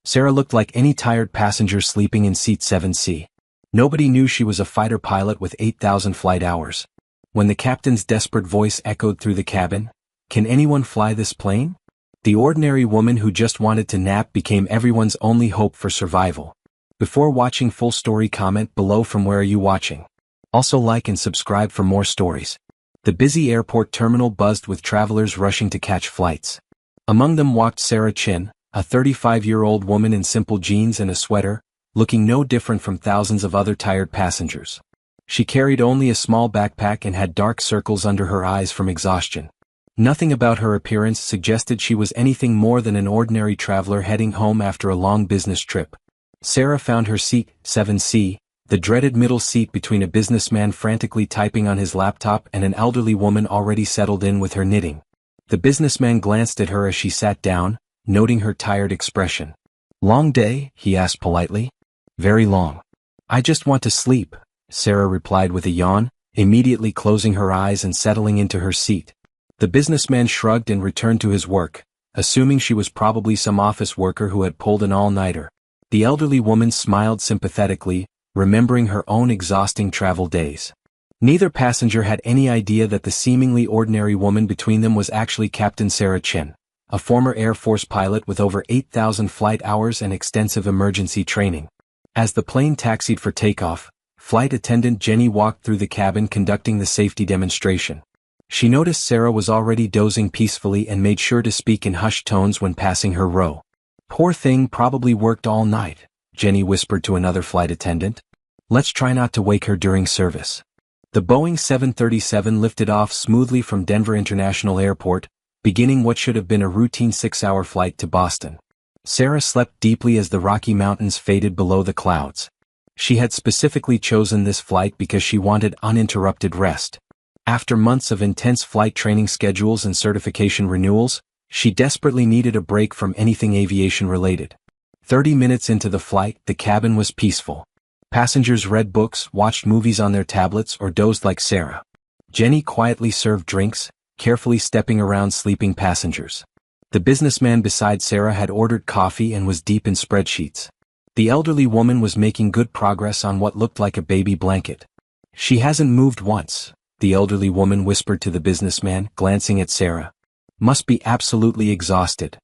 Sarah looked like any tired passenger sleeping in seat 7C. Nobody knew she was a fighter pilot with 8,000 flight hours. When the captain's desperate voice echoed through the cabin, "Can anyone fly this plane?" The ordinary woman who just wanted to nap became everyone's only hope for survival. Before watching full story, comment below from where are you watching. Also like and subscribe for more stories. The busy airport terminal buzzed with travelers rushing to catch flights. Among them walked Sarah Chin, a 35-year-old woman in simple jeans and a sweater, looking no different from thousands of other tired passengers. She carried only a small backpack and had dark circles under her eyes from exhaustion. Nothing about her appearance suggested she was anything more than an ordinary traveler heading home after a long business trip. Sarah found her seat, 7C, the dreaded middle seat between a businessman frantically typing on his laptop and an elderly woman already settled in with her knitting. The businessman glanced at her as she sat down, noting her tired expression. "Long day?" he asked politely. "Very long. I just want to sleep," Sarah replied with a yawn, immediately closing her eyes and settling into her seat. The businessman shrugged and returned to his work, assuming she was probably some office worker who had pulled an all-nighter. The elderly woman smiled sympathetically, remembering her own exhausting travel days. Neither passenger had any idea that the seemingly ordinary woman between them was actually Captain Sarah Chin, a former Air Force pilot with over 8,000 flight hours and extensive emergency training. As the plane taxied for takeoff, flight attendant Jenny walked through the cabin conducting the safety demonstration. She noticed Sarah was already dozing peacefully and made sure to speak in hushed tones when passing her row. "Poor thing probably worked all night," Jenny whispered to another flight attendant. "Let's try not to wake her during service." The Boeing 737 lifted off smoothly from Denver International Airport, beginning what should have been a routine 6-hour flight to Boston. Sarah slept deeply as the Rocky Mountains faded below the clouds. She had specifically chosen this flight because she wanted uninterrupted rest. After months of intense flight training schedules and certification renewals, she desperately needed a break from anything aviation-related. 30 minutes into the flight, the cabin was peaceful. Passengers read books, watched movies on their tablets, or dozed like Sarah. Jenny quietly served drinks, carefully stepping around sleeping passengers. The businessman beside Sarah had ordered coffee and was deep in spreadsheets. The elderly woman was making good progress on what looked like a baby blanket. "She hasn't moved once," the elderly woman whispered to the businessman, glancing at Sarah. "Must be absolutely exhausted.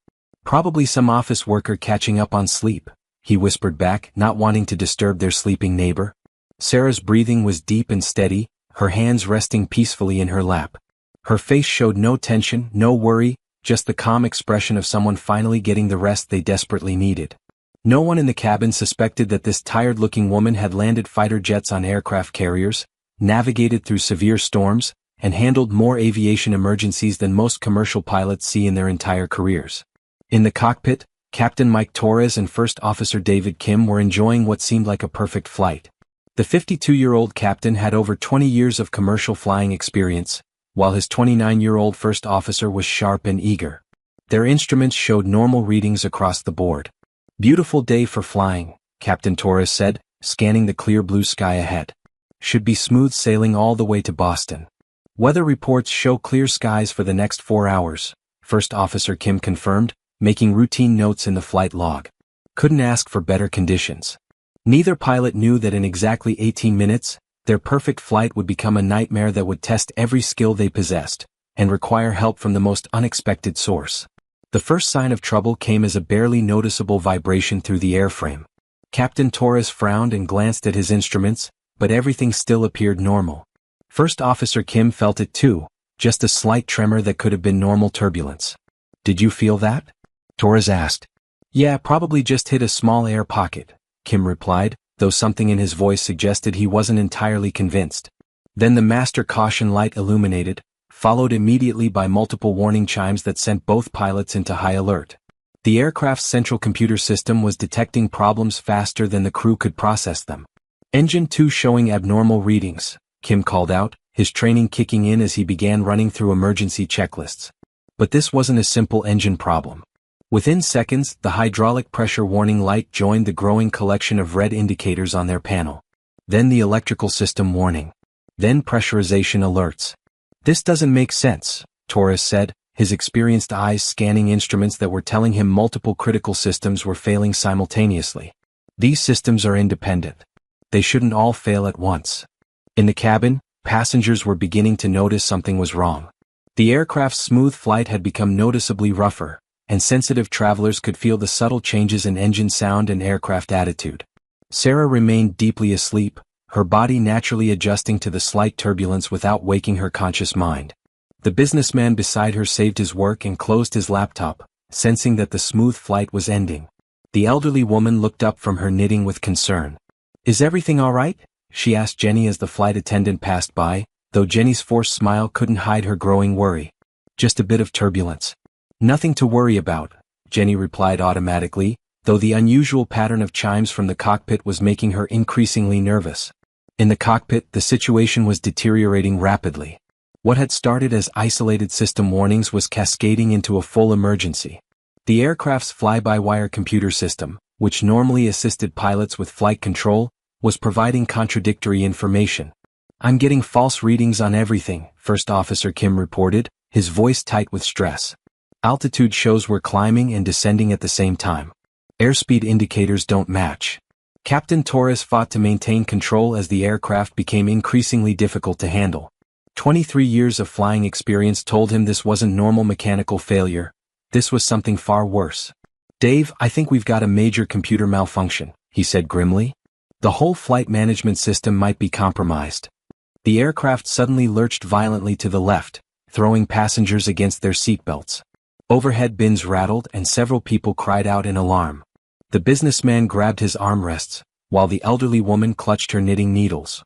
Probably some office worker catching up on sleep," he whispered back, not wanting to disturb their sleeping neighbor. Sarah's breathing was deep and steady, her hands resting peacefully in her lap. Her face showed no tension, no worry, just the calm expression of someone finally getting the rest they desperately needed. No one in the cabin suspected that this tired-looking woman had landed fighter jets on aircraft carriers, navigated through severe storms, and handled more aviation emergencies than most commercial pilots see in their entire careers. In the cockpit, Captain Mike Torres and First Officer David Kim were enjoying what seemed like a perfect flight. The 52-year-old captain had over 20 years of commercial flying experience, while his 29-year-old first officer was sharp and eager. Their instruments showed normal readings across the board. "Beautiful day for flying," Captain Torres said, scanning the clear blue sky ahead. "Should be smooth sailing all the way to Boston. Weather reports show clear skies for the next 4 hours, First Officer Kim confirmed, making routine notes in the flight log. Couldn't ask for better conditions. Neither pilot knew that in exactly 18 minutes, their perfect flight would become a nightmare that would test every skill they possessed, and require help from the most unexpected source. The first sign of trouble came as a barely noticeable vibration through the airframe. Captain Torres frowned and glanced at his instruments, but everything still appeared normal. First Officer Kim felt it too, just a slight tremor that could have been normal turbulence. "Did you feel that?" Torres asked. "Yeah, probably just hit a small air pocket," Kim replied, though something in his voice suggested he wasn't entirely convinced. Then the master caution light illuminated, followed immediately by multiple warning chimes that sent both pilots into high alert. The aircraft's central computer system was detecting problems faster than the crew could process them. "Engine 2 showing abnormal readings," Kim called out, his training kicking in as he began running through emergency checklists. But this wasn't a simple engine problem. Within seconds, the hydraulic pressure warning light joined the growing collection of red indicators on their panel. Then the electrical system warning. Then pressurization alerts. "This doesn't make sense," Torres said, his experienced eyes scanning instruments that were telling him multiple critical systems were failing simultaneously. These systems are independent. They shouldn't all fail at once. In the cabin, passengers were beginning to notice something was wrong. The aircraft's smooth flight had become noticeably rougher, and sensitive travelers could feel the subtle changes in engine sound and aircraft attitude. Sarah remained deeply asleep, her body naturally adjusting to the slight turbulence without waking her conscious mind. The businessman beside her saved his work and closed his laptop, sensing that the smooth flight was ending. The elderly woman looked up from her knitting with concern. "Is everything all right?" she asked Jenny as the flight attendant passed by, though Jenny's forced smile couldn't hide her growing worry. "Just a bit of turbulence. Nothing to worry about," Jenny replied automatically, though the unusual pattern of chimes from the cockpit was making her increasingly nervous. In the cockpit, the situation was deteriorating rapidly. What had started as isolated system warnings was cascading into a full emergency. The aircraft's fly-by-wire computer system, which normally assisted pilots with flight control, was providing contradictory information. "I'm getting false readings on everything," First Officer Kim reported, his voice tight with stress. "Altitude shows we're climbing and descending at the same time. Airspeed indicators don't match." Captain Torres fought to maintain control as the aircraft became increasingly difficult to handle. 23 years of flying experience told him this wasn't normal mechanical failure. This was something far worse. "Dave, I think we've got a major computer malfunction," he said grimly. "The whole flight management system might be compromised." The aircraft suddenly lurched violently to the left, throwing passengers against their seatbelts. Overhead bins rattled and several people cried out in alarm. The businessman grabbed his armrests, while the elderly woman clutched her knitting needles.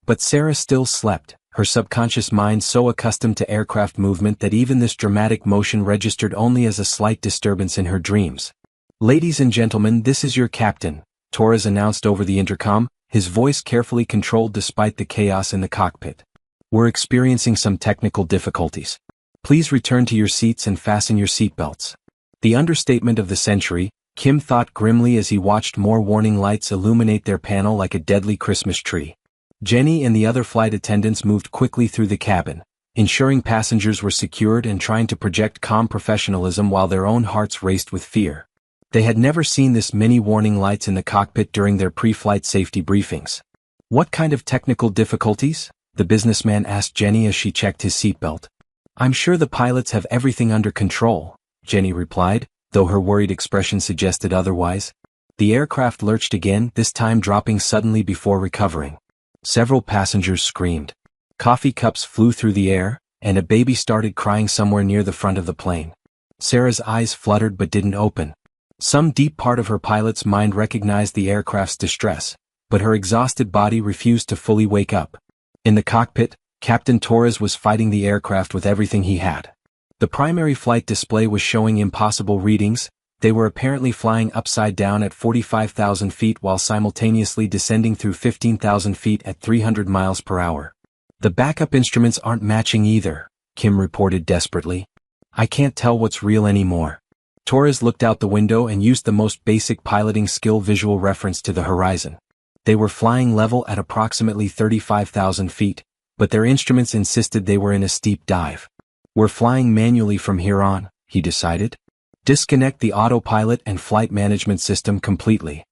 But Sarah still slept, her subconscious mind so accustomed to aircraft movement that even this dramatic motion registered only as a slight disturbance in her dreams. "Ladies and gentlemen, this is your captain," Torres announced over the intercom, his voice carefully controlled despite the chaos in the cockpit. "We're experiencing some technical difficulties. Please return to your seats and fasten your seatbelts." The understatement of the century, Kim thought grimly as he watched more warning lights illuminate their panel like a deadly Christmas tree. Jenny and the other flight attendants moved quickly through the cabin, ensuring passengers were secured and trying to project calm professionalism while their own hearts raced with fear. They had never seen this many warning lights in the cockpit during their pre-flight safety briefings. "What kind of technical difficulties?" the businessman asked Jenny as she checked his seatbelt. "I'm sure the pilots have everything under control," Jenny replied, though her worried expression suggested otherwise. The aircraft lurched again, this time dropping suddenly before recovering. Several passengers screamed. Coffee cups flew through the air, and a baby started crying somewhere near the front of the plane. Sarah's eyes fluttered but didn't open. Some deep part of her pilot's mind recognized the aircraft's distress, but her exhausted body refused to fully wake up. In the cockpit, Captain Torres was fighting the aircraft with everything he had. The primary flight display was showing impossible readings. They were apparently flying upside down at 45,000 feet while simultaneously descending through 15,000 feet at 300 miles per hour. "The backup instruments aren't matching either," Kim reported desperately. "I can't tell what's real anymore." Torres looked out the window and used the most basic piloting skill visual reference to the horizon. They were flying level at approximately 35,000 feet, but their instruments insisted they were in a steep dive. "We're flying manually from here on," he decided. "Disconnect the autopilot and flight management system completely."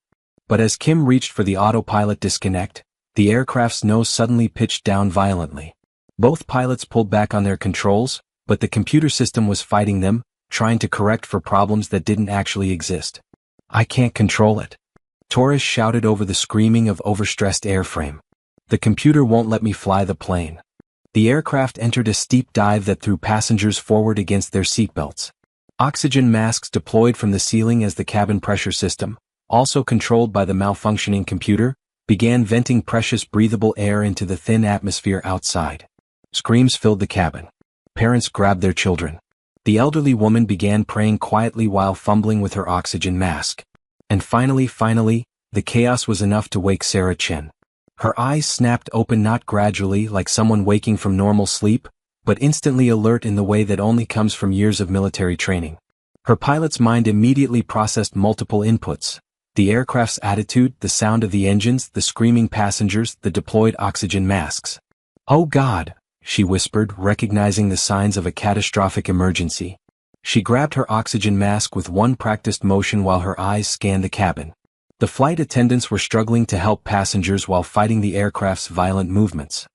But as Kim reached for the autopilot disconnect, the aircraft's nose suddenly pitched down violently. Both pilots pulled back on their controls, but the computer system was fighting them, trying to correct for problems that didn't actually exist. "I can't control it," Torres shouted over the screaming of overstressed airframe. "The computer won't let me fly the plane." The aircraft entered a steep dive that threw passengers forward against their seatbelts. Oxygen masks deployed from the ceiling as the cabin pressure system, also controlled by the malfunctioning computer, began venting precious breathable air into the thin atmosphere outside. Screams filled the cabin. Parents grabbed their children. The elderly woman began praying quietly while fumbling with her oxygen mask. And finally, the chaos was enough to wake Sarah Chen. Her eyes snapped open, not gradually like someone waking from normal sleep, but instantly alert in the way that only comes from years of military training. Her pilot's mind immediately processed multiple inputs: the aircraft's attitude, the sound of the engines, the screaming passengers, the deployed oxygen masks. "Oh God," she whispered, recognizing the signs of a catastrophic emergency. She grabbed her oxygen mask with one practiced motion while her eyes scanned the cabin. The flight attendants were struggling to help passengers while fighting the aircraft's violent movements.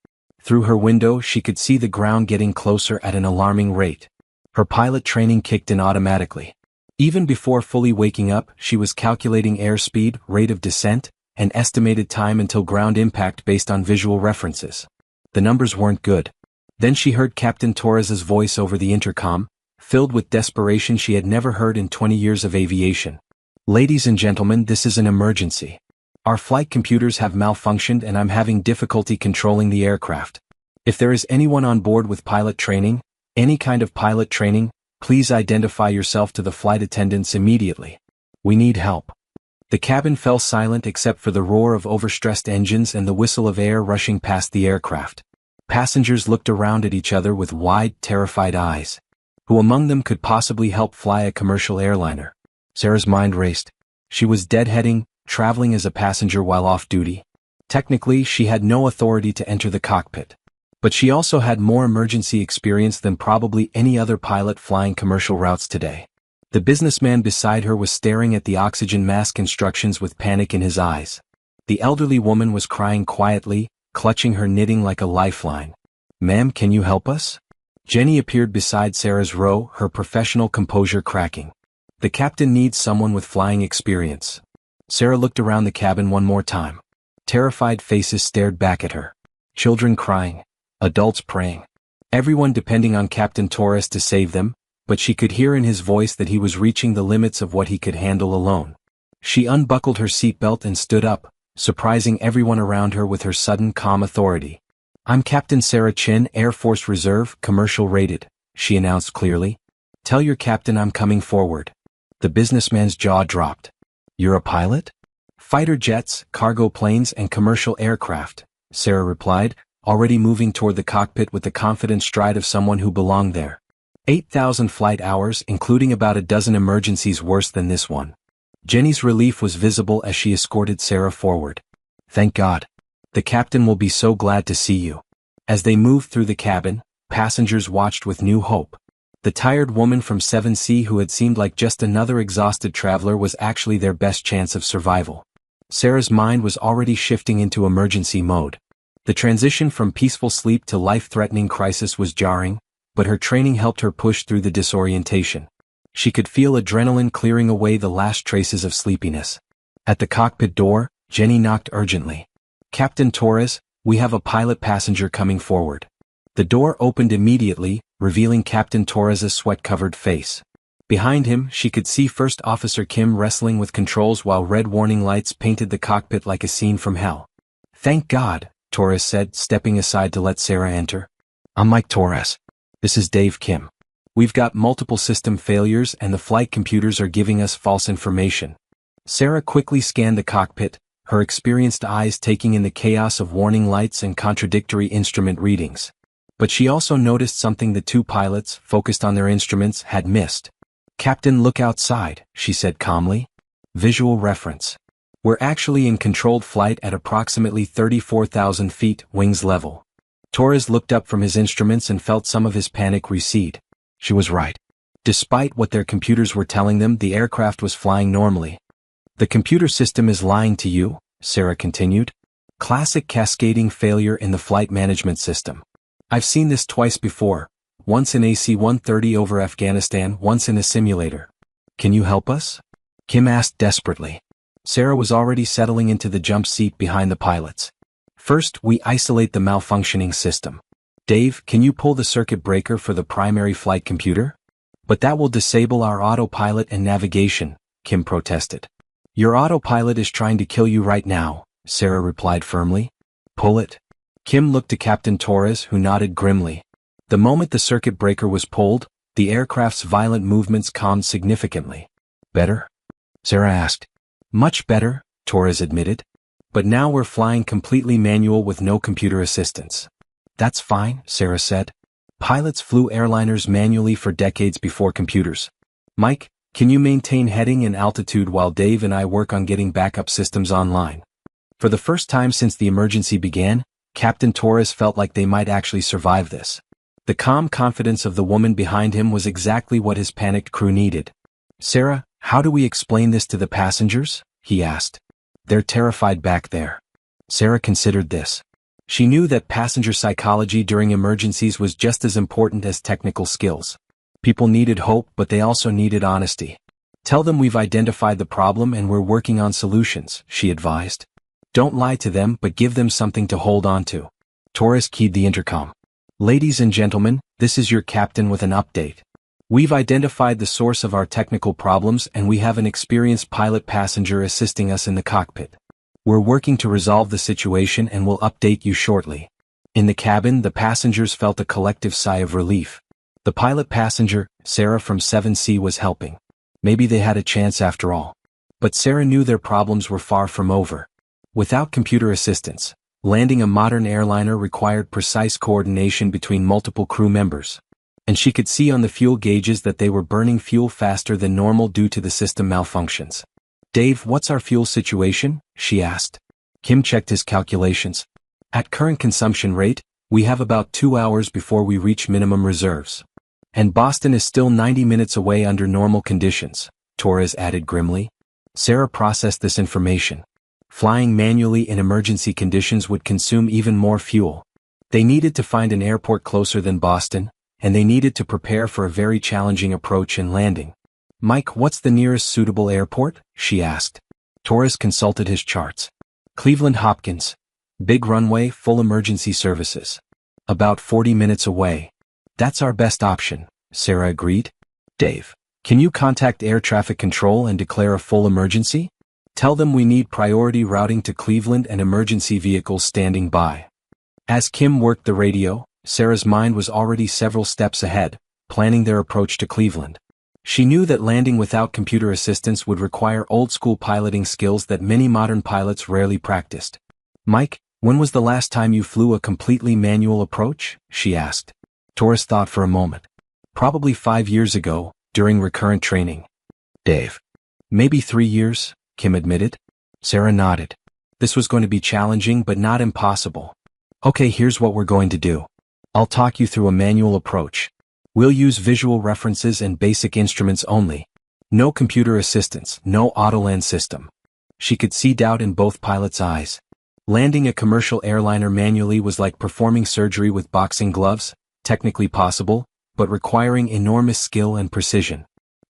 Through her window, she could see the ground getting closer at an alarming rate. Her pilot training kicked in automatically. Even before fully waking up, she was calculating airspeed, rate of descent, and estimated time until ground impact based on visual references. The numbers weren't good. Then she heard Captain Torres's voice over the intercom, filled with desperation she had never heard in 20 years of aviation. "Ladies and gentlemen, this is an emergency. Our flight computers have malfunctioned and I'm having difficulty controlling the aircraft. If there is anyone on board with pilot training, any kind of pilot training, please identify yourself to the flight attendants immediately. We need help." The cabin fell silent except for the roar of overstressed engines and the whistle of air rushing past the aircraft. Passengers looked around at each other with wide, terrified eyes. Who among them could possibly help fly a commercial airliner? Sarah's mind raced. She was deadheading, traveling as a passenger while off duty. Technically, she had no authority to enter the cockpit. But she also had more emergency experience than probably any other pilot flying commercial routes today. The businessman beside her was staring at the oxygen mask instructions with panic in his eyes. The elderly woman was crying quietly, clutching her knitting like a lifeline. "Ma'am, can you help us?" Jenny appeared beside Sarah's row, her professional composure cracking. "The captain needs someone with flying experience." Sarah looked around the cabin one more time. Terrified faces stared back at her. Children crying. Adults praying. Everyone depending on Captain Torres to save them, but she could hear in his voice that he was reaching the limits of what he could handle alone. She unbuckled her seatbelt and stood up, surprising everyone around her with her sudden calm authority. "I'm Captain Sarah Chin, Air Force Reserve, commercial rated," she announced clearly. "Tell your captain I'm coming forward." The businessman's jaw dropped. "You're a pilot?" "Fighter jets, cargo planes and commercial aircraft," Sarah replied, already moving toward the cockpit with the confident stride of someone who belonged there. 8,000 flight hours, including about a dozen emergencies worse than this one. Jenny's relief was visible as she escorted Sarah forward. "Thank God. The captain will be so glad to see you." As they moved through the cabin, passengers watched with new hope. The tired woman from 7C who had seemed like just another exhausted traveler was actually their best chance of survival. Sarah's mind was already shifting into emergency mode. The transition from peaceful sleep to life-threatening crisis was jarring, but her training helped her push through the disorientation. She could feel adrenaline clearing away the last traces of sleepiness. At the cockpit door, Jenny knocked urgently. "Captain Torres, we have a pilot passenger coming forward." The door opened immediately, revealing Captain Torres's sweat-covered face. Behind him, she could see First Officer Kim wrestling with controls while red warning lights painted the cockpit like a scene from hell. "Thank God," Torres said, stepping aside to let Sarah enter. "I'm Mike Torres. This is Dave Kim. We've got multiple system failures and the flight computers are giving us false information." Sarah quickly scanned the cockpit, her experienced eyes taking in the chaos of warning lights and contradictory instrument readings. But she also noticed something the two pilots, focused on their instruments, had missed. "Captain, look outside," she said calmly. Visual reference. "We're actually in controlled flight at approximately 34,000 feet, wings level." Torres looked up from his instruments and felt some of his panic recede. She was right. Despite what their computers were telling them, the aircraft was flying normally. "The computer system is lying to you," Sarah continued. "Classic cascading failure in the flight management system. I've seen this twice before, once in AC-130 over Afghanistan, once in a simulator. Can you help us?" Kim asked desperately. Sarah was already settling into the jump seat behind the pilots. "First, we isolate the malfunctioning system. Dave, can you pull the circuit breaker for the primary flight computer?" "But that will disable our autopilot and navigation," Kim protested. "Your autopilot is trying to kill you right now," Sarah replied firmly. "Pull it." Kim looked to Captain Torres, who nodded grimly. The moment the circuit breaker was pulled, the aircraft's violent movements calmed significantly. "Better?" Sarah asked. "Much better," Torres admitted. "But now we're flying completely manual with no computer assistance." "That's fine," Sarah said. "Pilots flew airliners manually for decades before computers. Mike, can you maintain heading and altitude while Dave and I work on getting backup systems online?" For the first time since the emergency began, Captain Torres felt like they might actually survive this. The calm confidence of the woman behind him was exactly what his panicked crew needed. "Sarah, how do we explain this to the passengers?" he asked. "They're terrified back there." Sarah considered this. She knew that passenger psychology during emergencies was just as important as technical skills. People needed hope, but they also needed honesty. "Tell them we've identified the problem and we're working on solutions," she advised. "Don't lie to them, but give them something to hold on to." Torres keyed the intercom. "Ladies and gentlemen, this is your captain with an update. We've identified the source of our technical problems and we have an experienced pilot passenger assisting us in the cockpit. We're working to resolve the situation and will update you shortly." In the cabin, the passengers felt a collective sigh of relief. The pilot passenger, Sarah from 7C, was helping. Maybe they had a chance after all. But Sarah knew their problems were far from over. Without computer assistance, landing a modern airliner required precise coordination between multiple crew members. And she could see on the fuel gauges that they were burning fuel faster than normal due to the system malfunctions. "Dave, what's our fuel situation?" she asked. Kim checked his calculations. "At current consumption rate, we have about 2 hours before we reach minimum reserves. And Boston is still 90 minutes away under normal conditions," Torres added grimly. Sarah processed this information. Flying manually in emergency conditions would consume even more fuel. They needed to find an airport closer than Boston, and they needed to prepare for a very challenging approach and landing. "Mike, what's the nearest suitable airport?" she asked. Torres consulted his charts. "Cleveland Hopkins. Big runway, full emergency services. About 40 minutes away." "That's our best option," Sarah agreed. "Dave, can you contact air traffic control and declare a full emergency? Tell them we need priority routing to Cleveland and emergency vehicles standing by." As Kim worked the radio, Sarah's mind was already several steps ahead, planning their approach to Cleveland. She knew that landing without computer assistance would require old-school piloting skills that many modern pilots rarely practiced. "Mike, when was the last time you flew a completely manual approach?" she asked. Torres thought for a moment. "Probably 5 years ago, during recurrent training." "Dave. Maybe 3 years," Kim admitted. Sarah nodded. This was going to be challenging but not impossible. "Okay, here's what we're going to do. I'll talk you through a manual approach. We'll use visual references and basic instruments only. No computer assistance, no autoland system." She could see doubt in both pilots' eyes. Landing a commercial airliner manually was like performing surgery with boxing gloves, technically possible, but requiring enormous skill and precision.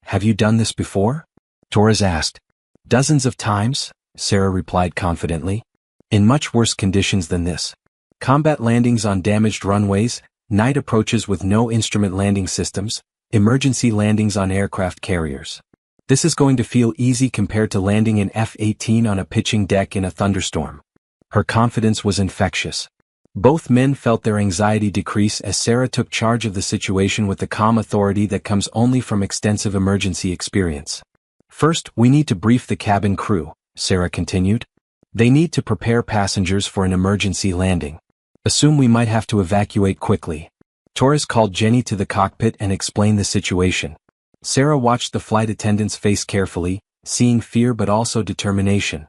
"Have you done this before?" Torres asked. "Dozens of times," Sarah replied confidently. "In much worse conditions than this. Combat landings on damaged runways, night approaches with no instrument landing systems, emergency landings on aircraft carriers. This is going to feel easy compared to landing an F-18 on a pitching deck in a thunderstorm." Her confidence was infectious. Both men felt their anxiety decrease as Sarah took charge of the situation with the calm authority that comes only from extensive emergency experience. "First, we need to brief the cabin crew," Sarah continued. "They need to prepare passengers for an emergency landing. Assume we might have to evacuate quickly." Torres called Jenny to the cockpit and explained the situation. Sarah watched the flight attendant's face carefully, seeing fear but also determination.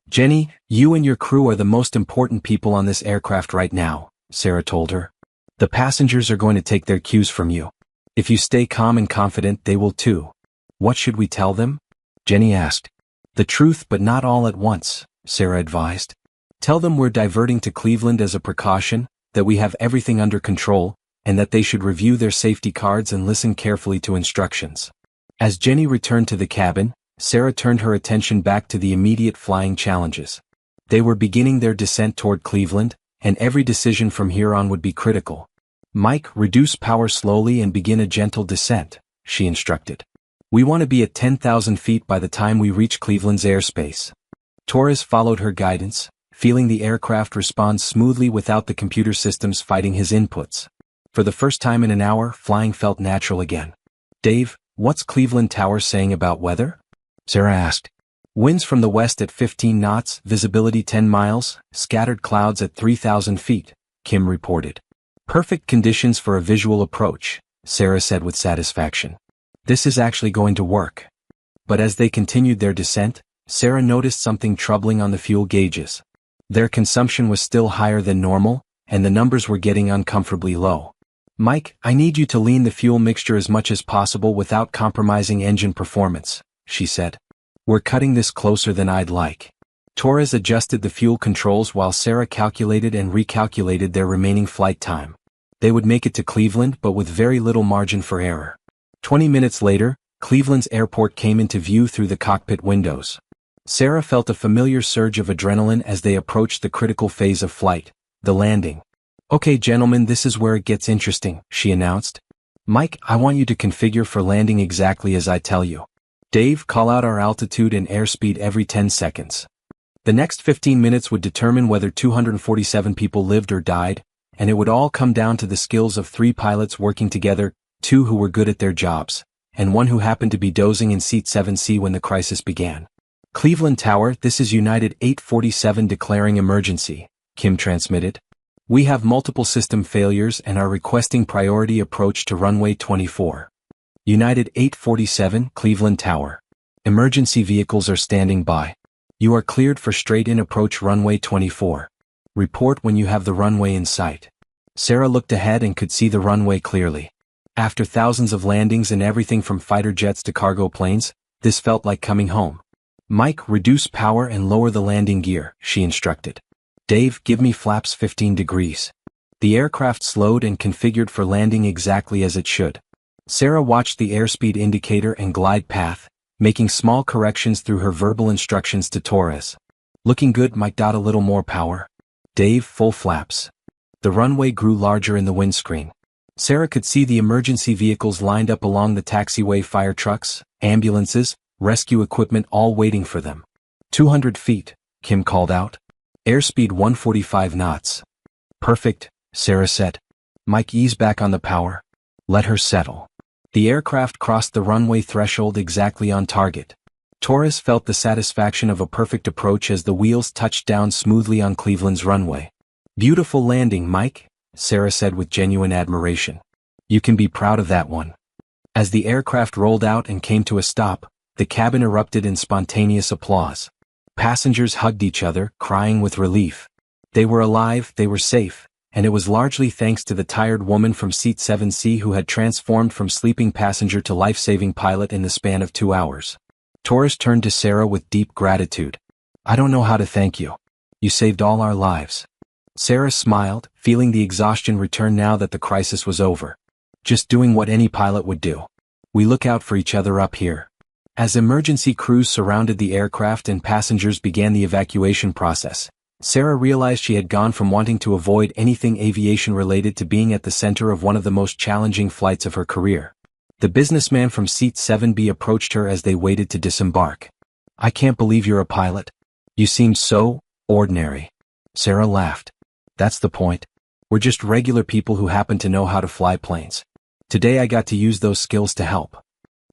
"Jenny, you and your crew are the most important people on this aircraft right now," Sarah told her. "The passengers are going to take their cues from you. If you stay calm and confident, they will too." "What should we tell them?" Jenny asked. "The truth, but not all at once," Sarah advised. "Tell them we're diverting to Cleveland as a precaution, that we have everything under control, and that they should review their safety cards and listen carefully to instructions." As Jenny returned to the cabin, Sarah turned her attention back to the immediate flying challenges. They were beginning their descent toward Cleveland, and every decision from here on would be critical. "Mike, reduce power slowly and begin a gentle descent," she instructed. "We want to be at 10,000 feet by the time we reach Cleveland's airspace." Torres followed her guidance, feeling the aircraft respond smoothly without the computer systems fighting his inputs. For the first time in an hour, flying felt natural again. "Dave, what's Cleveland Tower saying about weather?" Sarah asked. "Winds from the west at 15 knots, visibility 10 miles, scattered clouds at 3,000 feet, Kim reported. "Perfect conditions for a visual approach," Sarah said with satisfaction. "This is actually going to work." But as they continued their descent, Sarah noticed something troubling on the fuel gauges. Their consumption was still higher than normal, and the numbers were getting uncomfortably low. "Mike, I need you to lean the fuel mixture as much as possible without compromising engine performance," she said. "We're cutting this closer than I'd like." Torres adjusted the fuel controls while Sarah calculated and recalculated their remaining flight time. They would make it to Cleveland, but with very little margin for error. 20 minutes later, Cleveland's airport came into view through the cockpit windows. Sarah felt a familiar surge of adrenaline as they approached the critical phase of flight, the landing. "Okay, gentlemen, this is where it gets interesting," she announced. "Mike, I want you to configure for landing exactly as I tell you. Dave, call out our altitude and airspeed every 10 seconds. The next 15 minutes would determine whether 247 people lived or died, and it would all come down to the skills of 3 pilots working together, 2 who were good at their jobs, and 1 who happened to be dozing in seat 7C when the crisis began." "Cleveland Tower, this is United 847 declaring emergency," Kim transmitted. "We have multiple system failures and are requesting priority approach to runway 24. United 847, Cleveland Tower. Emergency vehicles are standing by. You are cleared for straight-in approach runway 24. Report when you have the runway in sight." Sarah looked ahead and could see the runway clearly. After thousands of landings and everything from fighter jets to cargo planes, this felt like coming home. "Mike, reduce power and lower the landing gear," she instructed. "Dave, give me flaps 15 degrees. The aircraft slowed and configured for landing exactly as it should. Sarah watched the airspeed indicator and glide path, making small corrections through her verbal instructions to Torres. "Looking good, Mike. A little more power. Dave, full flaps." The runway grew larger in the windscreen. Sarah could see the emergency vehicles lined up along the taxiway, fire trucks, ambulances, rescue equipment all waiting for them. 200 feet, Kim called out. "Airspeed 145 knots. "Perfect," Sarah said. "Mike, ease back on the power. Let her settle." The aircraft crossed the runway threshold exactly on target. Torres felt the satisfaction of a perfect approach as the wheels touched down smoothly on Cleveland's runway. "Beautiful landing, Mike," Sarah said with genuine admiration. "You can be proud of that one." As the aircraft rolled out and came to a stop, the cabin erupted in spontaneous applause. Passengers hugged each other, crying with relief. They were alive, they were safe, and it was largely thanks to the tired woman from seat 7C who had transformed from sleeping passenger to life-saving pilot in the span of 2 hours. Torres turned to Sarah with deep gratitude. "I don't know how to thank you. You saved all our lives." Sarah smiled, feeling the exhaustion return now that the crisis was over. "Just doing what any pilot would do. We look out for each other up here." As emergency crews surrounded the aircraft and passengers began the evacuation process, Sarah realized she had gone from wanting to avoid anything aviation-related to being at the center of one of the most challenging flights of her career. The businessman from seat 7B approached her as they waited to disembark. "I can't believe you're a pilot. You seemed so ordinary." Sarah laughed. "That's the point. We're just regular people who happen to know how to fly planes. Today I got to use those skills to help."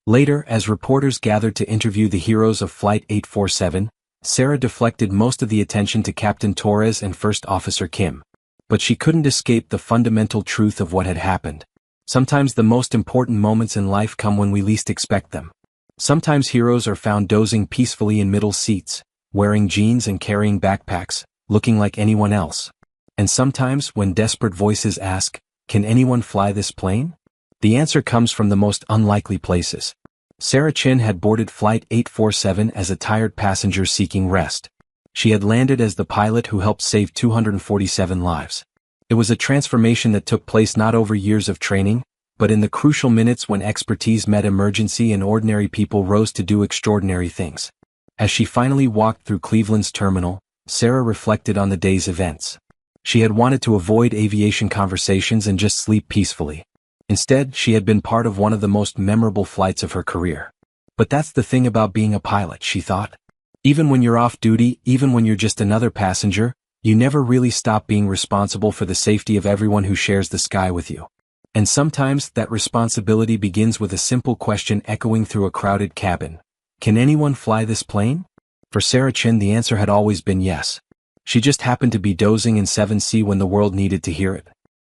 Later, as reporters gathered to interview the heroes of Flight 847, Sarah deflected most of the attention to Captain Torres and First Officer Kim. But she couldn't escape the fundamental truth of what had happened. Sometimes the most important moments in life come when we least expect them. Sometimes heroes are found dozing peacefully in middle seats, wearing jeans and carrying backpacks, looking like anyone else. And sometimes, when desperate voices ask, "Can anyone fly this plane?" the answer comes from the most unlikely places. Sarah Chin had boarded Flight 847 as a tired passenger seeking rest. She had landed as the pilot who helped save 247 lives. It was a transformation that took place not over years of training, but in the crucial minutes when expertise met emergency and ordinary people rose to do extraordinary things. As she finally walked through Cleveland's terminal, Sarah reflected on the day's events. She had wanted to avoid aviation conversations and just sleep peacefully. Instead, she had been part of one of the most memorable flights of her career. But that's the thing about being a pilot, she thought. Even when you're off duty, even when you're just another passenger, you never really stop being responsible for the safety of everyone who shares the sky with you. And sometimes that responsibility begins with a simple question echoing through a crowded cabin. Can anyone fly this plane? For Sarah Chin, the answer had always been yes. She just happened to be dozing in 7C when the world needed to hear it.